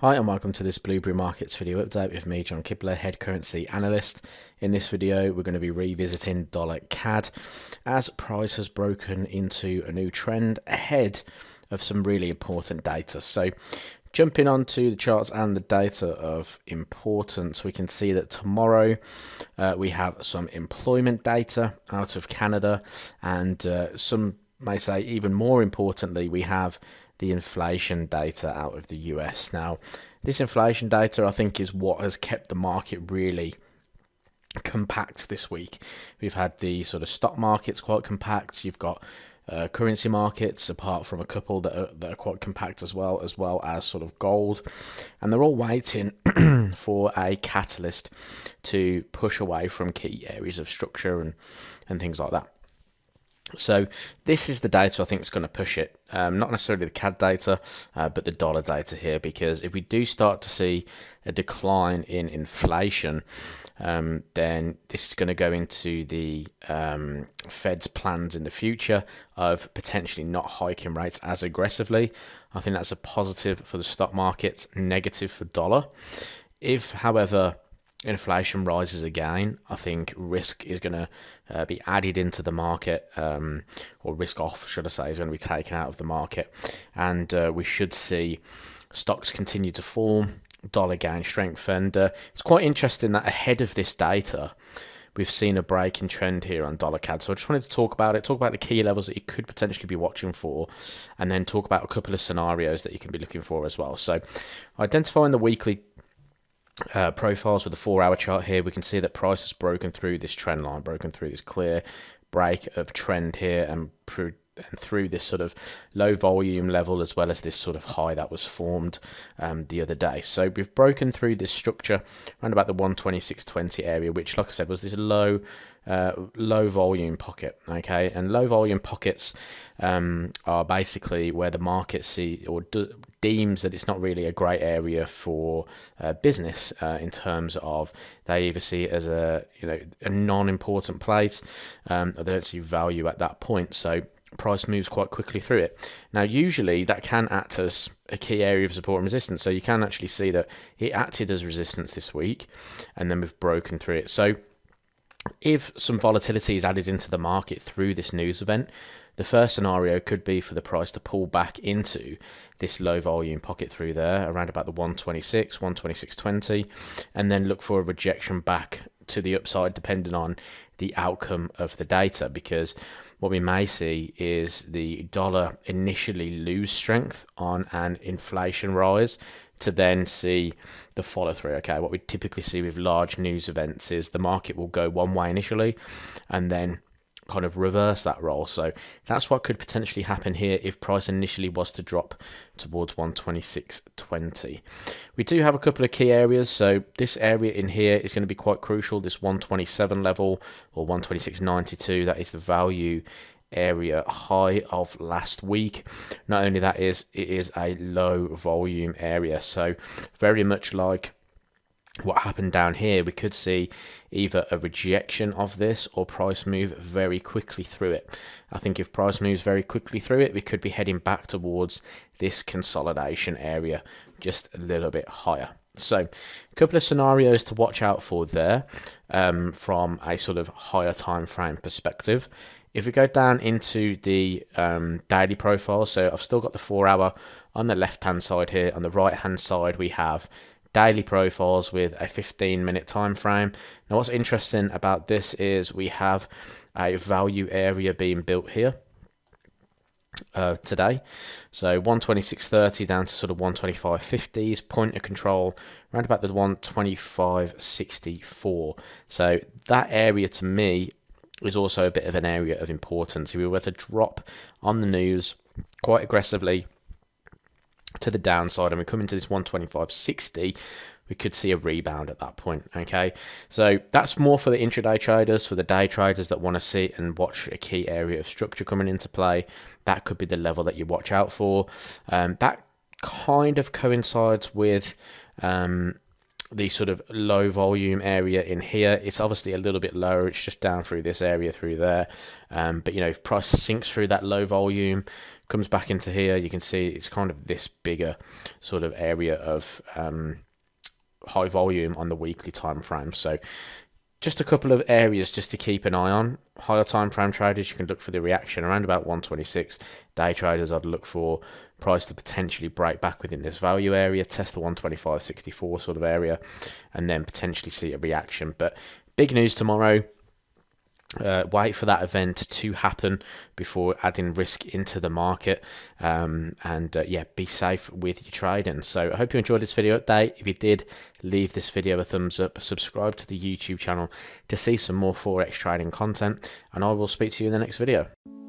Hi and welcome to this Blueberry Markets video update with me, John Kibler, head currency analyst. In this video, we're going to be revisiting dollar CAD as price has broken into a new trend ahead of some really important data. So jumping onto the charts and the data of importance, we can see that tomorrow we have some employment data out of Canada, and some may say even more importantly, we have the inflation data out of the US. Now, this inflation data, I think, is what has kept the market really compact this week. We've had the sort of stock markets quite compact. You've got currency markets, apart from a couple that are quite compact as well as sort of gold, and they're all waiting for a catalyst to push away from key areas of structure and things like that. So this is the data I think is going to push it, not necessarily the CAD data, but the dollar data here, because if we do start to see a decline in inflation, then this is going to go into the Fed's plans in the future of potentially not hiking rates as aggressively. I think that's a positive for the stock markets, negative for dollar. If, however, inflation rises again, I think risk is going to be added into the market, or risk off, should I say, is going to be taken out of the market, and we should see stocks continue to form, dollar gain strength, and it's quite interesting that ahead of this data, we've seen a break in trend here on dollar CAD. So I just wanted to talk about the key levels that you could potentially be watching for, and then talk about a couple of scenarios that you can be looking for as well. So identifying the weekly profiles with the 4-hour chart here, we can see that price has broken through this trend line, broken through this clear break of trend here, and through this sort of low volume level, as well as this sort of high that was formed the other day. So we've broken through this structure around about the 126.20 area, which, like I said, was this low volume pocket. Okay, and low volume pockets are basically where the market deems that it's not really a great area for business, in terms of they either see it as a non-important place, or they don't see value at that point. So price moves quite quickly through it. Now, usually that can act as a key area of support and resistance. So you can actually see that it acted as resistance this week, and then we've broken through it. So if some volatility is added into the market through this news event, the first scenario could be for the price to pull back into this low volume pocket through there around about the 126.20, and then look for a rejection back to the upside depending on the outcome of the data, because what we may see is the dollar initially lose strength on an inflation rise to then see the follow through. Okay, what we typically see with large news events is the market will go one way initially and then kind of reverse that role. So that's what could potentially happen here if price initially was to drop towards 126.20. We do have a couple of key areas. So this area in here is going to be quite crucial, this 127 level, or 126.92. that is the value area high of last week. Not only that, it is a low volume area, so very much like what happened down here, we could see either a rejection of this or price move very quickly through it. I think if price moves very quickly through it, we could be heading back towards this consolidation area just a little bit higher. So a couple of scenarios to watch out for there, from a sort of higher time frame perspective. If we go down into the daily profile, so I've still got the 4-hour on the left hand side here. On the right hand side, we have daily profiles with a 15-minute time frame. Now, what's interesting about this is we have a value area being built here today. So 126.30 down to sort of 125.50s, point of control around about the 125.64. So that area to me is also a bit of an area of importance. If we were to drop on the news quite aggressively to the downside and we come into this 125.60, we could see a rebound at that point. Okay, so that's more for the intraday traders. For the day traders that want to see and watch a key area of structure coming into play, that could be the level that you watch out for. That kind of coincides with the sort of low volume area in here. It's obviously a little bit lower, it's just down through this area through there, but you know, if price sinks through that low volume, comes back into here, you can see it's kind of this bigger sort of area of high volume on the weekly time frame. So just a couple of areas just to keep an eye on. Higher time frame traders, you can look for the reaction around about 126. Day traders, I'd look for price to potentially break back within this value area, test the 125.64 sort of area, and then potentially see a reaction. But big news tomorrow. Wait for that event to happen before adding risk into the market, and yeah, be safe with your trading. So I hope you enjoyed this video update. If you did, leave this video a thumbs up, subscribe to the YouTube channel to see some more Forex trading content, and I will speak to you in the next video.